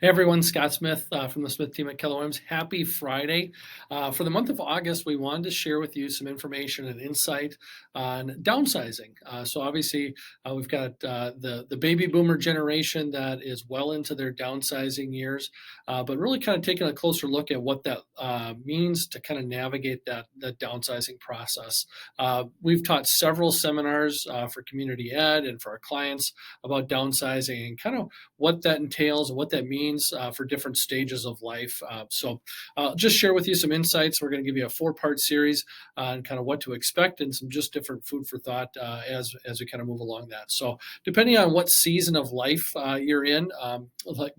Hey everyone, Scott Smith from the Smith team at Keller Williams. Happy Friday. For the month of August, we wanted to share with you some information and insight on downsizing. So obviously, we've got the baby boomer generation that is well into their downsizing years, but really kind of taking a closer look at what that means to kind of navigate that downsizing process. We've taught several seminars for community ed and for our clients about downsizing and kind of what that entails and what that means for different stages of life. So just share with you some insights. We're going to give you a four-part series on kind of what to expect and some just different food for thought as we kind of move along that. So depending on what season of life you're in, like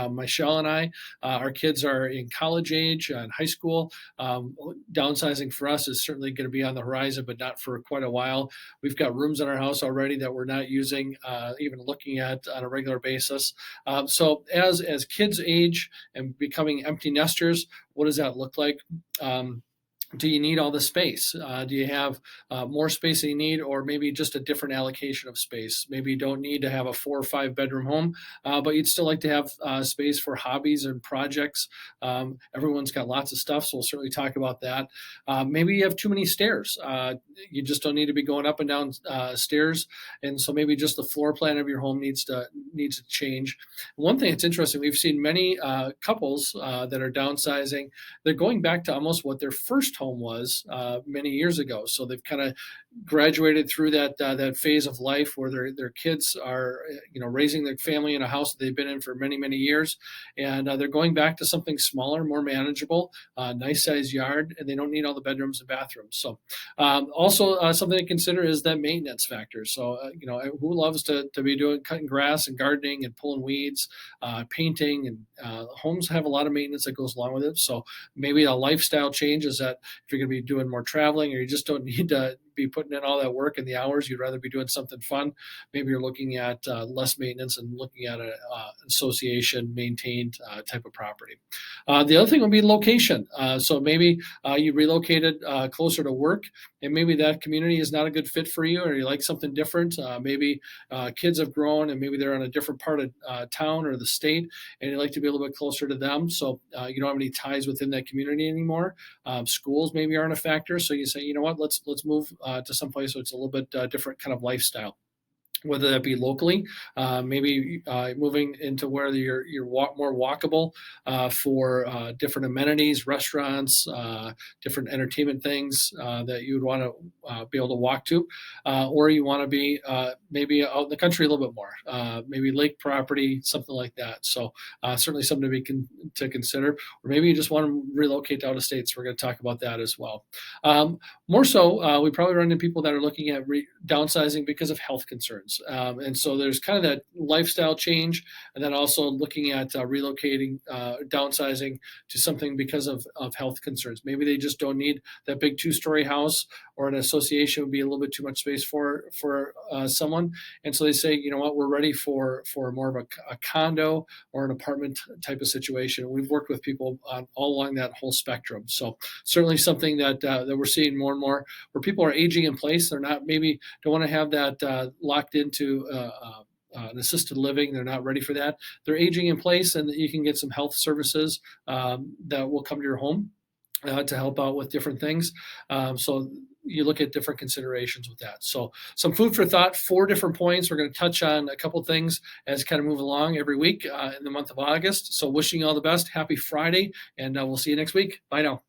Michelle and I, our kids are in college age and high school. Downsizing for us is certainly going to be on the horizon, but not for quite a while. We've got rooms in our house already that we're not using, even looking at on a regular basis. So as kids age and becoming empty nesters, what does that look like? Do you need all the space? Do you have more space than you need, or maybe just a different allocation of space? Maybe you don't need to have a 4 or 5 bedroom home, but you'd still like to have space for hobbies and projects. Everyone's got lots of stuff, so we'll certainly talk about that. Maybe you have too many stairs. You just don't need to be going up and down stairs, and so maybe just the floor plan of your home needs to change. One thing that's interesting, we've seen many couples that are downsizing. They're going back to almost what their first home was many years ago. So they've kind of graduated through that phase of life where their kids are raising their family in a house that they've been in for many years, and they're going back to something smaller, more manageable, nice size yard, and they don't need all the bedrooms and bathrooms. So also something to consider is that maintenance factor. So who loves to be doing cutting grass and gardening and pulling weeds, painting, and homes have a lot of maintenance that goes along with it. So maybe a lifestyle change is that if you're going to be doing more traveling or you just don't need to be putting in all that work and the hours, you'd rather be doing something fun. Maybe you're looking at less maintenance and looking at an association maintained type of property. The other thing would be location. So maybe you relocated closer to work, and maybe that community is not a good fit for you, or you like something different. Maybe kids have grown and maybe they're in a different part of town or the state, and you like to be a little bit closer to them. So you don't have any ties within that community anymore. Schools maybe aren't a factor. So you say, you know what, let's move to someplace where it's a little bit different kind of lifestyle, whether that be locally, maybe moving into where you're more walkable for different amenities, restaurants, different entertainment things that you would want to be able to walk to, or you want to be maybe out in the country a little bit more, maybe lake property, something like that. So certainly something to consider, or maybe you just want to relocate out of state. So we're going to talk about that as well. More so, we probably run into people that are looking at downsizing because of health concerns. And so there's kind of that lifestyle change, and then also looking at relocating, downsizing to something because of health concerns. Maybe they just don't need that big 2-story house, or an association would be a little bit too much space for someone. And so they say, you know what, we're ready for more of a condo or an apartment type of situation. We've worked with people all along that whole spectrum. So certainly something that we're seeing more and more, where people are aging in place. They're not, maybe don't want to have that locked into an assisted living. They're not ready for that. They're aging in place, and you can get some health services that will come to your home to help out with different things. So you look at different considerations with that. So some food for thought, 4 different points. We're going to touch on a couple things as kind of move along every week in the month of August. So wishing you all the best. Happy Friday, and we'll see you next week. Bye now.